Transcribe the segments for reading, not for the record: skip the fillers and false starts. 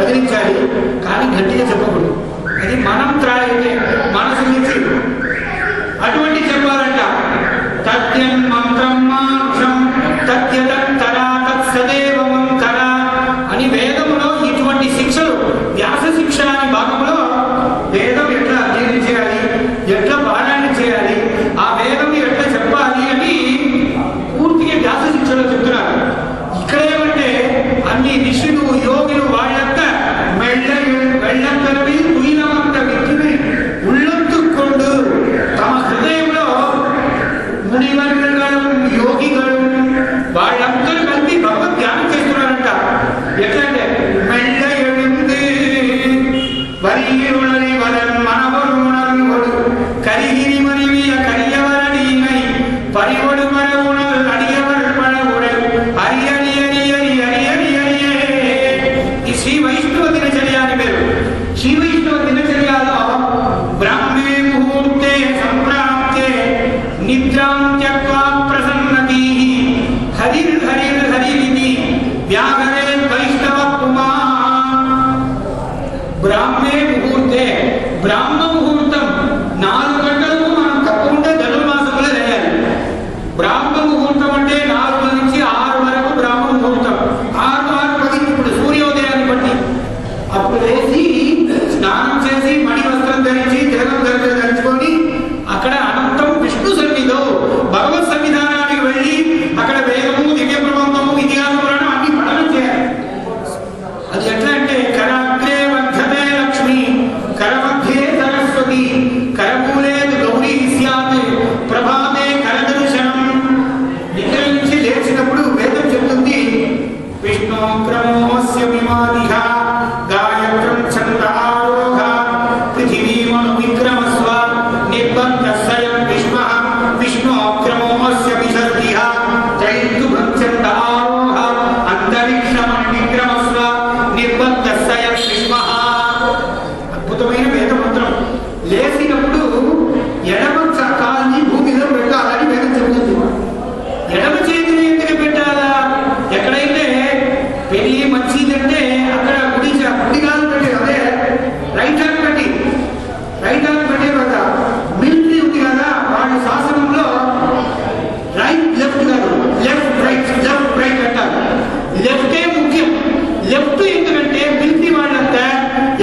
కదిలించాలి, కానీ గట్టిగా చెప్పకూడదు. అది మనం త్రాగితే మనసు నుంచి అటువంటి చెప్పాలంట. తథ్యం మంత్రం మాక్షం తథ్యతరా తత్సదేవ మంతర అని వేదములో ఇటువంటి శిక్షలు, వ్యాస శిక్ష అనే భాగంలో వేదం ఎట్లా అధ్యయనం చేయాలి, ఎట్లా పారాయణ చేయాలి, ఆ వేదం ఎట్లా చెప్పాలి అని పూర్తిగా వ్యాస శిక్షలో చెప్తున్నారు. ఇక్కడ ఏమంటే అన్ని ఋషులు యోగులు వాళ్ళంతా వెళ్ళక్కరవి తుయిలమంత వ్యక్తిని ఉళ్ళొత్తుకొండు తమ హృదయంలో మునివర్గలు యోగిಗಳು వాళ్ళందరూ కలిపి భగవద్ ధ్యానం చేస్తున్నారంట. ఎట్లంటే మెళ్ళ ఎడింది వరియులని వరన్ మనవరుణని ఒడు కరిగిరి మరివియ కరియవరడీనై పరివడు మరవునల్ అడియవర్ పడవుడల్ హరియని అని అని అని అని అని. ఈ శ్రీ వైష్ణవ దినచర్య అని పేరు. శ్రీ వైష్ణవ దినచర్యలో బ్రాహ్మణే ముహూర్తే సంప్రాప్తే నిద్రాం త్యక్వా ప్రసన్నతి హరిర్ హరిర్ హరిరితి వ్యాఘరే వైష్ణవ కుమార్. బ్రాహ్మణే ముహూర్తే, బ్రాహ్మ ముహూర్తం 4 గంటలకు మనం తప్పకుండా ధనుర్మాసంలో చేయాలి. బ్రాహ్మ ముహూర్తం అంటే 4 నుంచి 6 వరకు బ్రాహ్మ ముహూర్తం. 6, 10 ఇప్పుడు సూర్యోదయాన్ని బట్టి అప్పుడు వేసి స్నానం చేసి మణి వస్త్రం ధరించి తిలకం ధరించుకొని అక్కడ అనంతం విష్ణు సన్నిధిలో భగవత్ సన్నిధానానికి వెళ్ళి అక్కడ వేదము దివ్య ప్రబంధము ఇతిహాస పురాణం అన్ని పఠనం చేయాలి. అది ఎట్లా అంటే కరాగ్రే వర్ధతే లక్ష్మి కరమధ్యే సరస్వతి కరమూలే గౌరీ స్యాత్ ప్రభాతే కరదర్శనం. నిద్ర నుంచి లేచినప్పుడు వేదం చెప్తుంది విష్ణు క్రమోస్య విమాదిహ గాయత్రం ఛంద ఆరోహ పృథివీమను విక్రమస్వ నిర్బంధ స్వయం విష్మః విష్ణు క్రమోస్య విసర్జిహ త్రైతుభం ఛంద ఆరోహ అంతరిక్షమను విక్రమస్వ నిర్బంధ స్వయం విష్మః. అద్భుతమైన వేద మంత్రం. లేచినప్పుడు ఎడమ కాల్ని భూమిలో పెట్టాలని వేదం చెబుతుంది. ఎడమ చేతిని ఎందుకు పెట్టాలా? ఎక్కడైతే పెళ్లి మంచిదంటే అక్కడ కుడి కాలు పెట్టి, అదే రైట్ హ్యాండ్ పెట్టి, రైట్ హ్యాండ్ పెట్టే కదా. మిలిటరీ ఉంది కదా, వాళ్ళ శాసనంలో రైట్ లెఫ్ట్ కాదు, లెఫ్ట్ రైట్ లెఫ్ట్ రైట్ అంటారు. లెఫ్టే ముఖ్యం. లెఫ్ట్ ఎందుకంటే మిలిటరీ వాళ్ళంతా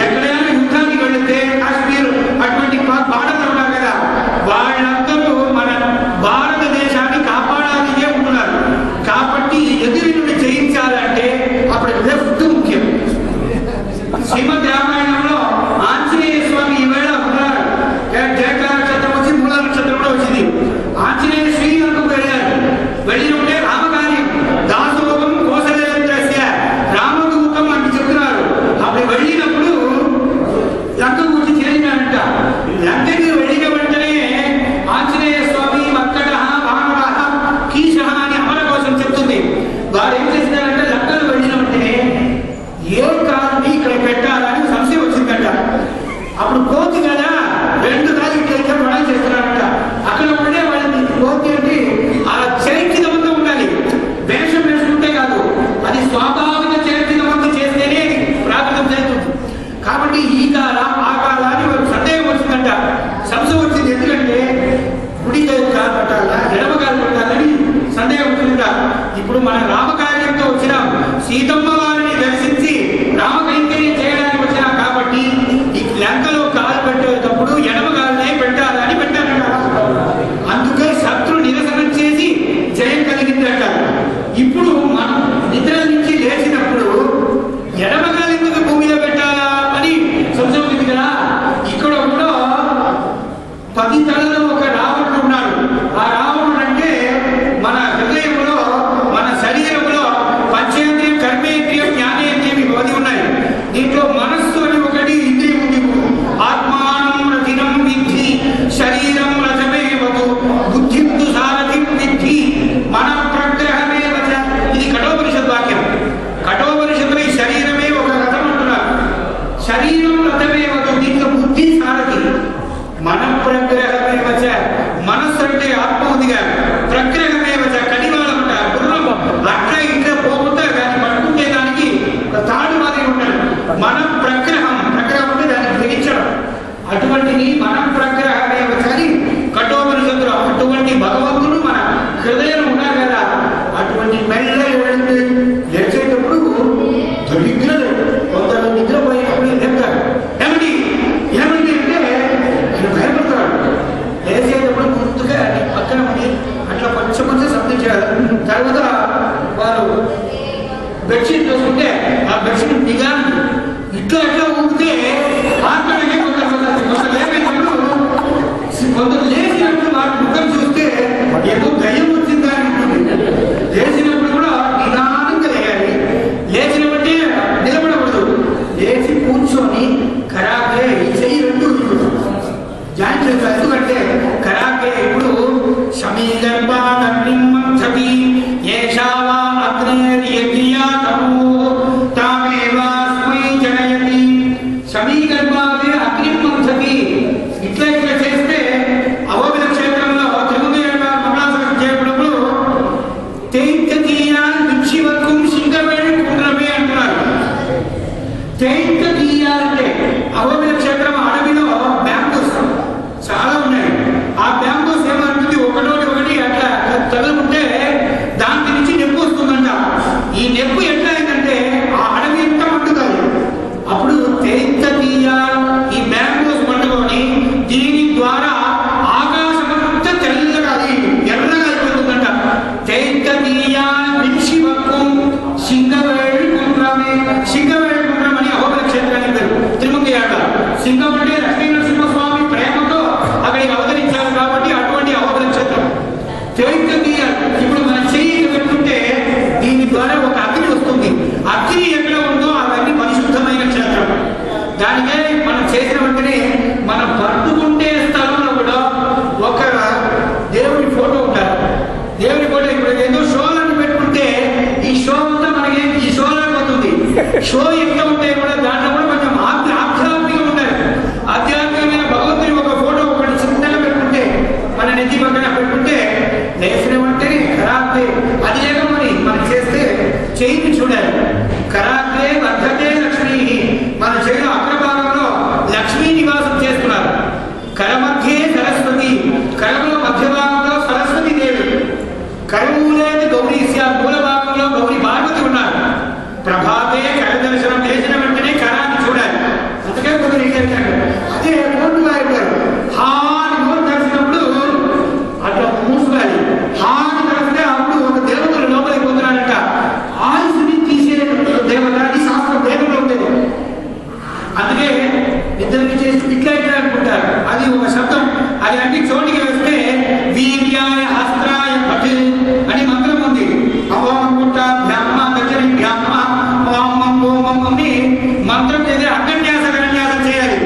ఎక్కడైనా యుద్ధానికి వెళితే కాశ్మీర్ అటువంటి బార్డర్లు ఉన్నారు కదా, వాళ్ళందరూ మన భారతదేశాన్ని కాపాడాలి ఉంటున్నారు. కాబట్టి ఎదురు నుండి జయించాలంటే అప్పుడు లెఫ్ట్ ముఖ్యం. శ్రీమద్ రామాయణంలో ఆంజనేయ స్వామి ఈవేళ ఉన్నారు. జ్యేష్ఠ నక్షత్రం వచ్చి మూల నక్షత్రం కూడా వచ్చింది. ఆంజనేయ శ్రీలంకకు వెళ్ళారు. వెళ్ళినప్పుడే రామకార్యం దాసోహం కోసలేంద్రస్య రామదూతం అని చెప్తున్నారు. అప్పుడు వెళ్ళినప్పుడు లంకకు వచ్చి చేరినారంట. లంకకి వెళ్ళిన వెంటనే ఆంజనేయ స్వామి మక్కట వానర కీశ అని అమర కోసం చెప్తుంది. వారు ఏం చేసినారంటే లంకకు వెళ్ళిన వెంటనే ఏ కాలని ఇక్కడ పెట్టాలని మన ప్రగ్రహం అంటే దాన్ని గ్రహించడం. అటువంటిది మన ప్రగ్రహమే ఒకసారి కఠోపనిషత్తులు అటువంటి భగవంతుడు మన హృదయం ఉన్నారు కదా, అటువంటి మెల్ల ఎవరైతే లేచేటప్పుడు నిద్రలు కొందరు నిద్రపోయినప్పుడు లేపుతారు. ఏమిటి ఏమిటి అంటే ఆయన భయపడతాడు. లేచేటప్పుడు ముందుగా పక్కన ఉండి అట్లా కొంచెం శబ్దం చేయాలి. తర్వాత వారు బెడ్షీట్ వేసుకుంటే ఆ బెడ్షీట్ దిగా ఇట్లా ఊపితే ఆత్మనే కొందరు లేకపోయినప్పుడు కొందరు లేచినప్పుడు వారి ముఖం చూస్తే ఏదో దయ్యం వచ్చిందా అని. లేచినప్పుడు కూడా నిదానంగా లేయాలి. లేచినప్పుడే నిలబడకూడదు. లేచి కూర్చొని కరాకే ఈ చెయ్యి రెండు జాయిన్ చేస్తారు. ఎందుకంటే కరాకే ఇప్పుడు సమీగర్భాగ్నిమంథతి ఏషావా అగ్నేర్యజ్ఞా తమో తామేవాస్మై జనయతి. సమీగర్భాగే అగ్నిమంథతి ఇట్లా చేస్తే అవోబిల క్షేత్రంలో తిరుగుమేళ మంగళాసనం చేయబడినప్పుడు తైత్తీయా విక్షివత్వం సింగవేణి కుండ్రమే అంటున్నారు. తైత్తీయా అంటే అవోబిల క్షేత్రం అడవిలో బ్యాంబూస్ చాలా ఉన్నాయి. ఆ బ్యాంబూస్ ఏమంటుంది ఒకటి అట్లా తగులుకుంటే దాని నుంచి నొప్పి వస్తుందంట. ఈ నొప్పి ఎట్లా అయిందంటే ఆ అడవి ఎంత మండుతుంది. అప్పుడు తైత్తీయా ఈ బ్యాంబూస్ మండుకొని దీని ద్వారా ఆకాశమంతా తెల్లగా ఎర్రగా అయిపోతుందంట. తైత్తీయా విక్షివత్వం సింగవేణి కుండ్రమే. సింగవేణి కుండ్రం అని అహోబిల క్షేత్రానికి పేరు. తిరుమల సింగం అంటే లక్ష్మీ నరసింహస్వామి ప్రేమతో అక్కడికి అవతరించారు కాబట్టి అటువంటి అహోబిల క్షేత్రం. తైత్తీయ ఇప్పుడు మన చెయ్యి పెట్టుకుంటే దీని ద్వారా ఒక అగ్ని వస్తుంది. అగ్ని ఎక్కడ ఉందో అవన్నీ పరిశుద్ధమైన క్షేత్రం. దానికే మనం చేసిన వెంటనే మనం పట్టుకుంటే స్థలంలో కూడా ఒక దేవుడి ఫోటో ఉంటారు. దేవుడి ఫోటో ఇప్పుడు ఏదో షోలను పెట్టుకుంటే ఈ షో అంతా మనకి ఈ షోలో పోతుంది. షో ఎంత ఉంటే కూడా దాంట్లో కూడా కొంచెం ఆధ్యాత్మికంగా ఉంటారు. ఆధ్యాత్మికమైన భగవంతుని ఒక ఫోటో ఒకటి చిన్నగా పెట్టుకుంటే మన నెత్తి పక్కన పెట్టుకుంటే లేచిన వెంటనే కరాకే అది లేక మనం చేస్తే చెయ్యిని చూడాలి. కరాకే వర్ధతే లక్ష్మీ. మన చెయ్యి అగ్రభాగంలో లక్ష్మీ నివాసం చేస్తున్నారు. కర మధ్యే సరస్వతి, కరములో మధ్య భాగంలో సరస్వతి దేవి, కరమూలేది గౌరీ మూల భాగంలో గౌరీ పార్వతి ఉన్నారు. ప్రభాతే కర దర్శనం చేసిన వెంటనే కరాన్ని చూడాలి. అందుకే కొందరు అదే కోర్టు వారు హాని నోరు తెలిసినప్పుడు అట్లా మూసుకోవాలి. హాని తెలిస్తే అప్పుడు ఒక దేవతలు లోపలికి పోతున్నాడంట. ఆయుష్ని తీసే దేవత అని శాస్త్రం వేదంలో ఉండేది. అందుకే ఇద్దరికి చేసి ఇట్లా అనుకుంటారు. అది ఒక శబ్దం. అది అన్ని చోటికి వేస్తే వీర్యాయ హస్త్రాయ భట్ అని మంత్రం ఉంది. అవాముట బ్రహ్మ గజని బ్రహ్మ ఓమం ఓమం అని మంత్రం చేసి అగ్న్యాసం చేయాలి.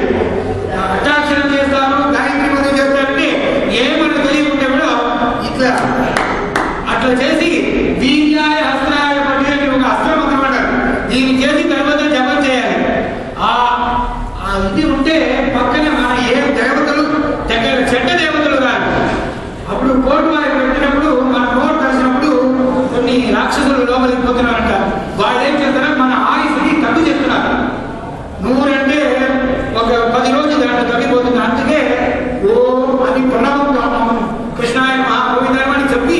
అష్టాక్షరం చేస్తారు, గాయత్రి మంత్రం చేస్తారంటే ఏమన్నా తెలియకుంటే కూడా ఇట్లా అట్లా చేసి వీర్యాయ హస్త్రాయ భట్ అని ఒక అస్త్రం మంత్రం అంటారు. దీన్ని చేసి తర్వాత జపం చేయాలి. ఇది ఉంటే పక్కన మన ఏ దేవతలు దగ్గర చెడ్డ దేవతలు కాదు. అప్పుడు కోర్టు వారికి పెట్టినప్పుడు మన నోరు కలిసినప్పుడు కొన్ని రాక్షసులు లోపలికి పోతున్నారంట. వాళ్ళు ఏం చేస్తారంటే మన ఆయుష్ని తగ్గు చెప్తున్నారు. నూరంటే ఒక 10 రోజులు దాంట్లో తగ్గిపోతుంది. అందుకే ఓ అని ప్రణవం కృష్ణాయ మహాగోవిందాయ అని చెప్పి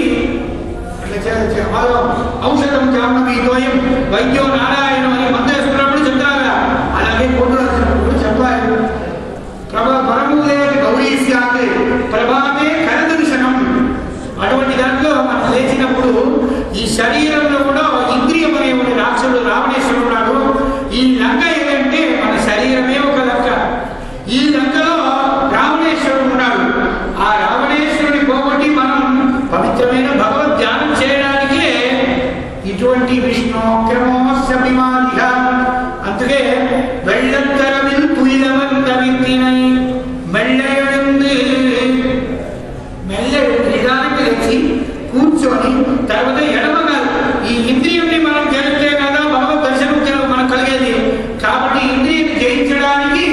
ఔషధం జాహ్నవి ద్వయం వైద్యో నారాయణం అని మందు వేసుకున్నప్పుడు చెప్తారు. అలాగే కోర్టు రాసినప్పుడు చెప్పాలి. పరమూలే గౌరీ స్యాతే ప్రభావే కరదర్శనం. అటువంటి దాంట్లో మనం లేచినప్పుడు ఈ శరీరంలో కూడా ఇంద్రియం అనే ఒక రాక్షసుడు రావణేశ్వరుడు ఉన్నాడు. ఈ లంక ఏదంటే మన శరీరమే ఒక లంక. ఈ లంకలో రావణేశ్వరుడు ఉన్నాడు. ఆ రావణేశ్వరుని పోగొట్టి మనం పవిత్రమైన భగవద్ ధ్యానం చేయడానికే ఇటువంటి విష్ణు క్రమోస్యభిమానిగా. అందుకే వెள்ளత్తరవిల్ పుయిలవంత విత్తినై మెళ్ళెందు నిదానంగా లేచి కూర్చొని తర్వాత ఎడమగాలి. ఈ ఇంద్రియంని మనం గెలిస్తే కదా భగవద్ దర్శనం మనకు కలిగేది. కాబట్టి ఇంద్రియం జయించడానికి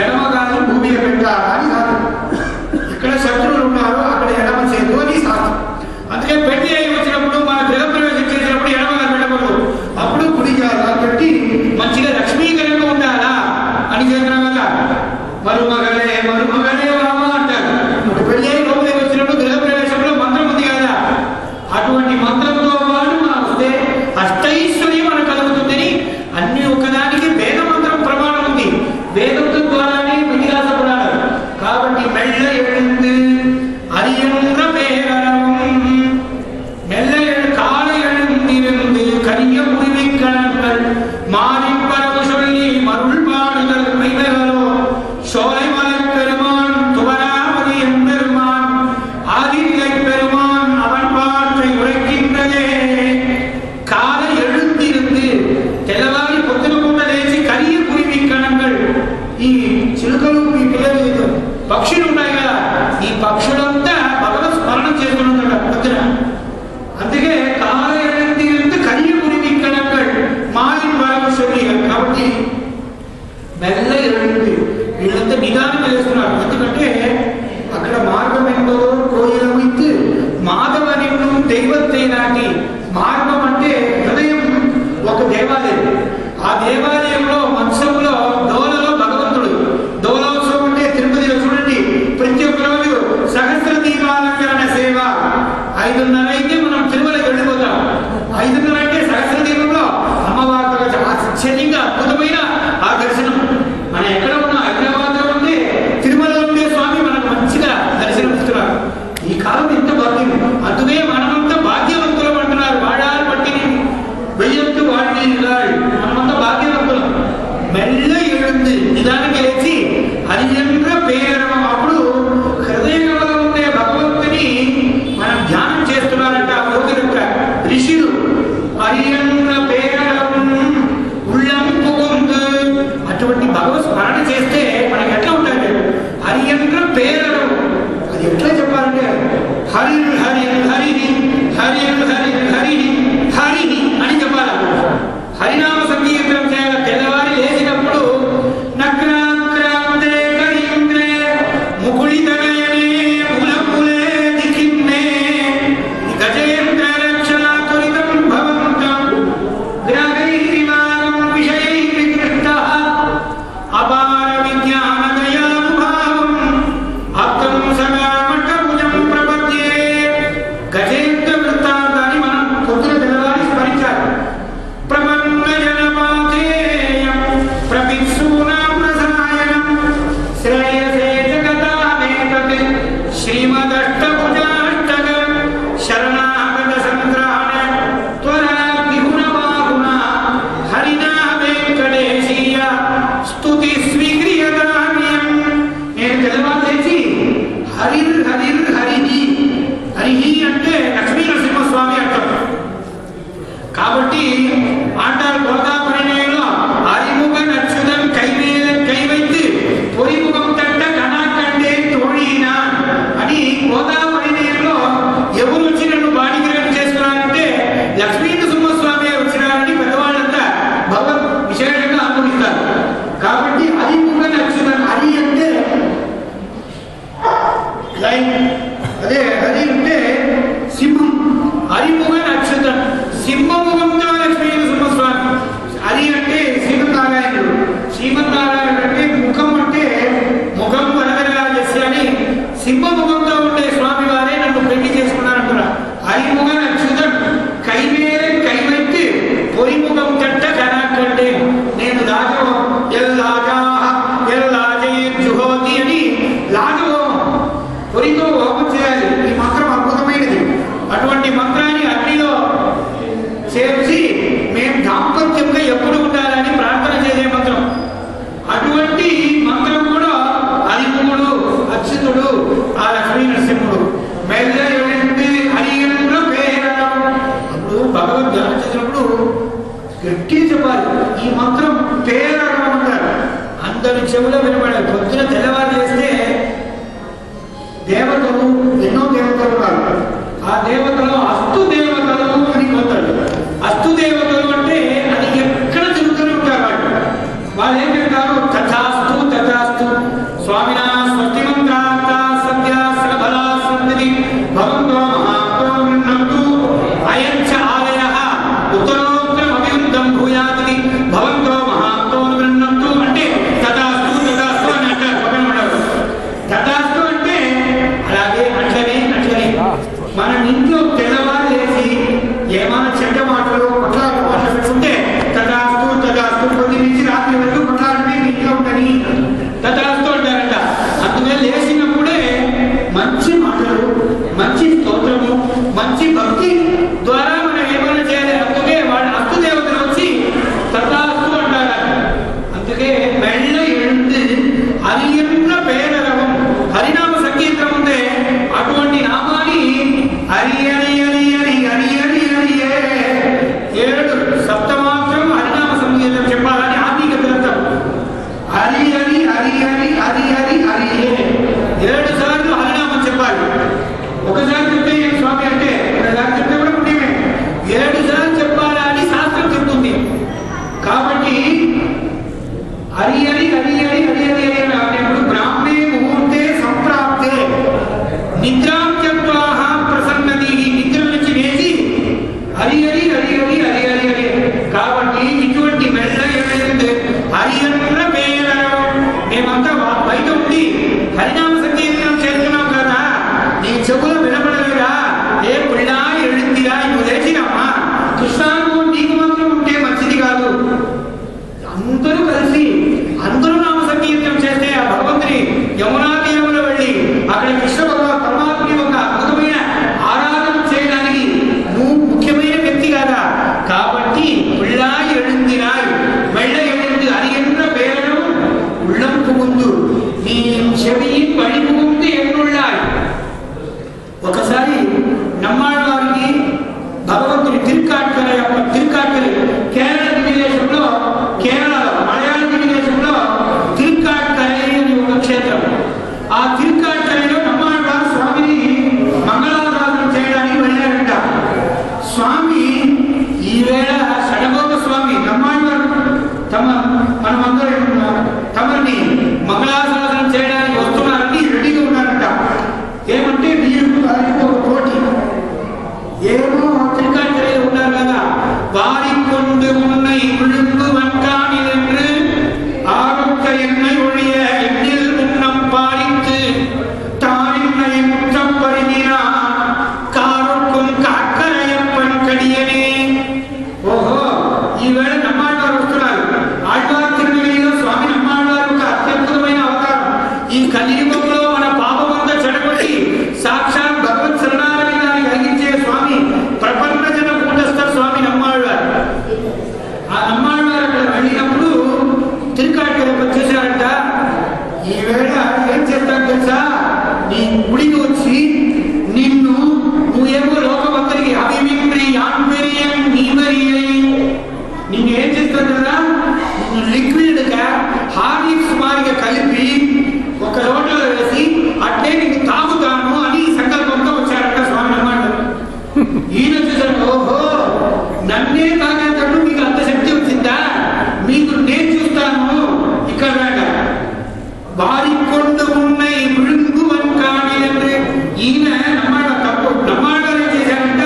ఎడమగాలి భూమిలో పెట్టాలని కాదు. ఇక్కడ శత్రువులు ఉన్నారో అక్కడ ఎడమ చేదు అని శాస్త్రం. అందుకే పెళ్లి అయి వచ్చినప్పుడు మన గృహప్రవేశం చేసినప్పుడు ఎడమగాలి పెట్టకూడదు. అప్పుడు కుడి పెట్టి మంచిగా లక్ష్మీకరంగా மைமகளோ சோலைமலை பெருமான் துவராமதி எம்பெருமான் ஆதிநிலை பெருமான் அவன் பாற்றை உரைக்கின்றதே. కాల எழுந்திருந்து తెల్లవారి పొద్దున పూట లేచి కరియ కురిమి కణంగల్ ఈ చిలుకలు ఈ పిల్లలు పక్షులు ఉన్నాయి కదా, ఈ పక్షులంతా భగవత్ స్మరణం చేస్తున్నదట పొద్దున. అందుకే కాల எழுந்திருந்து కరియ కురిమి కణంగల్ మాయిన్ వరము శరీరం. కాబట్టి మెల్ల எழுந்து వీళ్ళంతా నిదానం చేస్తున్నారు. ఎందుకంటే అక్కడ మార్గం ఎంతో కోయిలమైతే మాధవనిన్ను దైవத்தை నాటి మార్గం అంటే హృదయం ఒక దేవాలయం. ఆ దేవాలయంలో మత్సంలో దోలలో భగవంతుడు. దోలోత్సవం అంటే తిరుపతిలో చూడండి, ప్రతి ఒక్క రోజు సహస్ర దీపాలంకరణ సేవ. 5:30 అయితే మనం తిరుమలకి వెళ్ళిపోతాం. 5:30 అంటే సహస్ర దీపంలో అమ్మవారి ఆశ్చర్యంగా అద్భుతమైన ఆ దర్శనం. మనం ఎక్కడ ఉన్నా హైదరాబాద్ లో ఉంటే తిరుమల ఉండే స్వామి మనకు మంచిగా దర్శనం ఇస్తున్నారు. ఈ కాలం ఎంత భాగ్యం. అందుకే మనమంతా భాగ్యవంతులం అంటున్నారు. వాడాలు పట్టిని వెయ్యొత్తు వాడిని మనమంతా భాగ్యవంతులం. మెల్ల எழுந்து నిదానికి లేచి హరియంద్ర పేరం. అప్పుడు హృదయంలో ఉండే భగవంతుని మనం ధ్యానం చేస్తున్నారంట ఆ యోగి యొక్క ఋషులు. హరియంద్ర పేరం ఉళ్ళం పుగుందు. అటువంటి భగవత్ స్మరణ చేస్తే మనకి ఎట్లా ఉంటుంది? హరియంద్ర పేరం. అది ఎట్లా చెప్పాలంటే హరి హరి హరి హరి హరి హరి హరి అని చెప్పాలి. హరినామ సంకీర్తనం చేయాలి. తెల్లవారి లేచినప్పుడు నక్రాంద్రే కరీంద్రే ముకుళితనయనే ములములే దికిన్నే గజేంద్ర రక్షణ త్వరితం భవంతం గ్రహైరిమానం విషయైర్వికృష్టః అపార విజ్ఞానదయానుభావం ఆప్తం సగామటభుజం ప్రపద్యే. గజేంద్ర వృత్తాంతాన్ని మనం పొద్దున తెల్లవారి స్మరించాలి. ప్రపన్న జనపాతేయం ప్రభిక్షూనాం రసాయనం శ్రేయసే జగతానేతత్ శ్రీమదష్టభుజాష్టకం శరణాగత సంగ్రహణ త్వరా విహునబాహున హరినా వెంకటేశీయ స్తుతి స్వీక్రియతామ్యం. నేను తెల్లవారు లేచి హరిర్ హరిర్ హరిహి. హరిహి అంటే లక్ష్మీ నరసింహస్వామి అంటారు. కాబట్టి ఆంటారు గోదాపరిణయంలో హరిముఖ నచ్చుదం కైవైత్ పొరిముఖం తట్ట కణాకండే తోడిన అని గోదాపరిణయంలో ఎవరు వచ్చి నన్ను బాడిగ్రహం చేస్తున్నారంటే లక్ష్మీ నరసింహస్వామి వచ్చినారని పెద్దవాళ్ళంతా భగవత్ విశేషంగా అనుభవిస్తారు. కాబట్టి హరిముఖ నచ్చుదం. హరి అంటే అదే హరి అంటే సింహం. హరిముఖ నచ్చుదం సింహముఖంతో లక్ష్మీ నరసింహస్వామి. హరి అంటే శ్రీమన్నారాయణుడు. శ్రీమన్నారాయణుడు అంటే ముఖం అంటే ముఖం వరదరాజస్య అని సింహముఖంతో ఉండే స్వామి వారే నన్ను పెళ్లి చేసుకున్నారంటున్నారు. హరిముఖ నచ్చుదం కైవైతే పొరిముఖం తట్ట కనాకంటే నేను రాజవం జుహోతి అని లాజవం పొరితో హోమం చేయాలి. ఈ మంత్రం అద్భుతమైనది. అటువంటి మంత్రాన్ని అగ్నిలో చేర్చి మేము దాంపత్యంగా ఎప్పుడు ఉండాలని ప్రార్థన చేసే మంత్రం. అటువంటి మంత్రం కూడా హరిముఖుడు అచ్యుతుడు ఆ లక్ష్మీ నరసింహుడు. మెల్ల ఎవరంటే హరియంద్ర పేరం. అప్పుడు భగవద్ ధ్యానం చేసినప్పుడు గట్టి చెప్పాలి. ఈ మంత్రం పేరం అంటారు. అందరి చెవులో వినబడాలి. పొద్దున తెల్లవారు చేస్తే దేవతలు ఎన్నో దేవతలు ఉన్నారు. ఆ దేవతలు అస్తు దేవతలు అని కొంటారు. అస్తు దేవతలు అంటే అది ఎక్కడ తిరుగుతూనే ఉంటారు. వాళ్ళు ఏం చెప్తారు? తథాస్తు తథాస్తు స్వామినా స్వస్తి మంత్రాంత సత్యాసనఫలా సంతతి భవంతో మహాత్మో విన్నత్తు అయంచ ఆలయః ఉత్తరోత్తరమభివృద్ధం భూయాతి భవంతో మహాత్మో విన్నత్తు అంటే తథాస్తు తథాస్తు అని అంటారు. తథాస్తు అంటే అలాగే అట్లనే మన ఇంట్లో తెల్లవారు లేచి ఏమైనా చెడ్డ మాటలు కొట్లాట మాటలు పెట్టుకుంటే తథాస్తు తథాస్తు పొద్దు నుంచి రాత్రి వరకు కొట్లాడితే ఇంట్లో ఉండని తథాస్తు అంటారంట. అందుకని లేచినప్పుడే మంచి మాటలు, మంచి స్తోత్రము, మంచి భక్తి ద్వారా మనం ఏమైనా చేయాలి. అందుకే వాళ్ళ అస్తు దేవతలు వచ్చి తథాస్తు అంటారు. అందుకే మెల్ల ముందు నీ చెవియి పడిపుగుంది ఎన్నుళ్ళాయి. ఒకసారి నమ్మాళ్ళవారికి భగవంతుని తిరుక్కాట్కర కేరళ దివిదేశంలో, కేరళలో మలయాళ దివిదేశంలో తిరుక్కాట్కరై అని ఒక క్షేత్రం. ఆ తిరుక్కాట్కరైలో నమ్మాళ్ళవారు స్వామిని మంగళారాధన చేయడానికి వెళ్ళారంట. స్వామి ఈవేళ షడగోప స్వామి నమ్మాళ్ళవారు మనమందరం తమని మంగళారాధన చేయడానికి వస్తున్నారని రెడీగా ఉన్నారంట. ఏమంటే మీరు ఒక పోటీ ఏమో తిరుక్కాట్కరైలో ఉన్నారు కదా, వారి கொண்டு உன்னை விழுங்குவன்கான் என்று ஆரோக்க என்னை ஒழிய எண்ணில் முன்னம் பாரித்து தான் என்னை முற்றம் பருகினான் காருக்கும் காக்கரையப்பன் கடியனே. ఓహో ఈవేళ నమ్మాళ్ళవారు వస్తున్నారు. ఆళ్వార్ తిరుమలలో స్వామి నమ్మాళ్ళవారు ఒక అత్యద్భుతమైన అవతారం. ఈ కలియుగంలో మన పాపమంతా చెడగొట్టి సాక్షాత్ భగవత్ శరణాలయాన్ని కలిగించే స్వామి ప్రపంచ జన కూటస్థ స్వామి నమ్మాళ్ళవారు. ఆ నమ్మాళ్ళవారు అక్కడ వెళ్ళినప్పుడు తిరుక్కాట్కరకు వచ్చేసారంట. ఈవేళ ఏం చేస్తాను తెలుసా, నీ గుడికి వచ్చి నువ్వేమో లోకమందరికి అభిమిమ్రి ఆన్వరియం నీవరియై నిన్ను ఏం చేస్తాను కదా, లిక్విడ్గా హార్లిక్స్ మారిగా కలిపి ఒక లోటలో వేసి అట్లే నీకు తాగుతాను అని సంకల్పంతో వచ్చారంట స్వామి నమ్మాళ్ళవారు. ఈయన చూసారు, ఓహో నన్నే తాగేటప్పుడు మీకు అంత శక్తి వచ్చిందా, మీకు నేను చూస్తాను ఇక్కడ వారి కొండు ఉన్నాయి విழுங்குவன் காணில் என்று. ఈయన నమ్మాళ్ళవారు ఏం చేశారంట,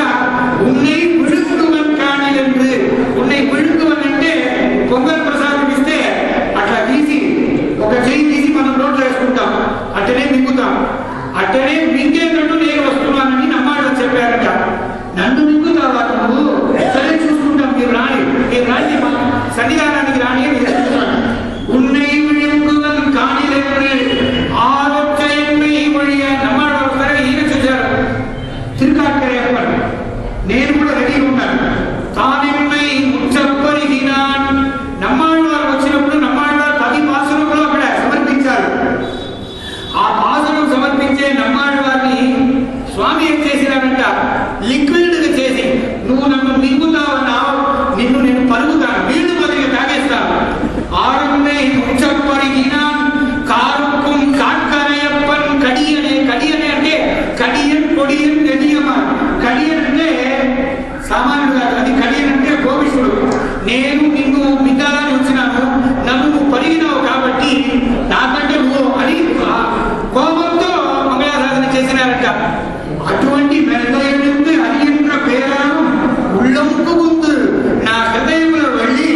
ఉన్నై విழுங்குவன் కాణిల్ என்று. ఉన్నై విழுங்குవన్ అంటే పొంగల్ ప్రసాదం ఇస్తే అట్లా తీసి ఒక చెయ్యి తీసి మనం నోట్లో వేసుకుంటాం, అట్టనే మింగుతాం. అట్టనే మింగేటట్టు నేను వస్తున్నానని నమ్మాళ్ళవారు చెప్పారట. నన్ను మింగుతావా నువ్వు, సరే చూసుకుంటాం, మీరు రాని సన్నిధానానికి రాని ఉన్నై విழுங்குவன் కాణిల్ என்று ఆరోగ్య ఎన్నై ఒழிయ. నమ్మాళ్ళవారు సరే ఈయన చూశారు తిరుక్కాట్కరయ్యప్పన్, నేను కూడా రెడీగా ఉన్నాను. తానెన్నై ముచ్చప్పరిగినాన్. నమ్మాళ్ళవారు వచ్చినప్పుడు నమ్మాళ్ళవారు 10 పాసురంలో అక్కడ సమర్పించారు. ఆ పాసురం సమర్పించే నమ్మాళ్ళవారిని స్వామి ఏం చేసినారంట, లిక్విడ్గా చేసి నువ్వు నన్ను మింగుతావన్నావు, నిన్ను నేను పరుగుతాను, వీళ్ళు మొదలుగా తాగేస్తాను. ఆరున్నై ముచ్చప్పరిగినాన్ కారుக்கும் కాట్కరయ్యప్పన్ కడియనే. కడియనే అంటే కడియన్ కొడియన్ నెడియమ. కడియన్ అంటే సామాన్యుడు కాదు, అది కడియన్ అంటే గోవిష్ణుడు. నేను నిన్ను మింగాలని వచ్చినాను, నన్ను నువ్వు పరిగినావు కాబట్టి నాకంటే నువ్వు అని కోపంతో మంగళారాధన చేసినారంట. అటువంటి మెల్లెందు అరియன்ற పేరాను உள்ளமுக்கு ముందు నా హృదయంలో వెళ్ళి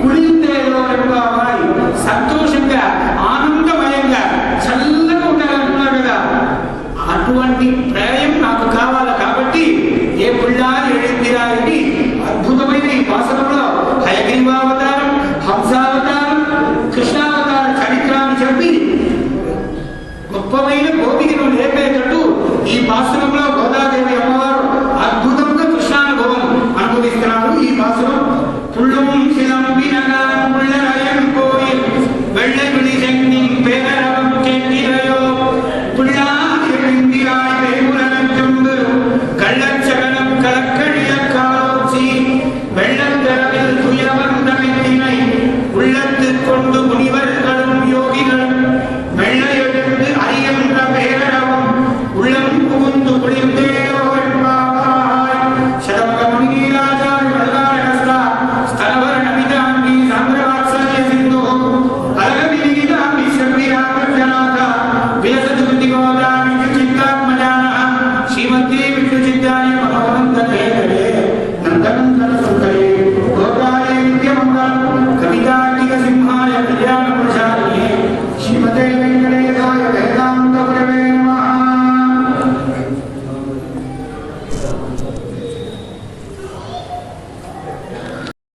కుళిందేలో ఎంబావాయి సంతోషంగా ఆనందమయంగా చల్లగా ఉండాలనుకున్నాడు కదా. అటువంటి ప్రేయం నాకు కావాలి కాబట్టి ఏ పుళ్ళా ఎడిందిరా అని అద్భుతమైన ఈ భాషణంలో హయగ్రీవావతారం, హంసావతారం, కృష్ణావతార చరిత్రాన్ని చెప్పి గొప్పమైన గోపికను లేపేటట్టు ఈ భాషణంలో గోదాదేవి అమ్మ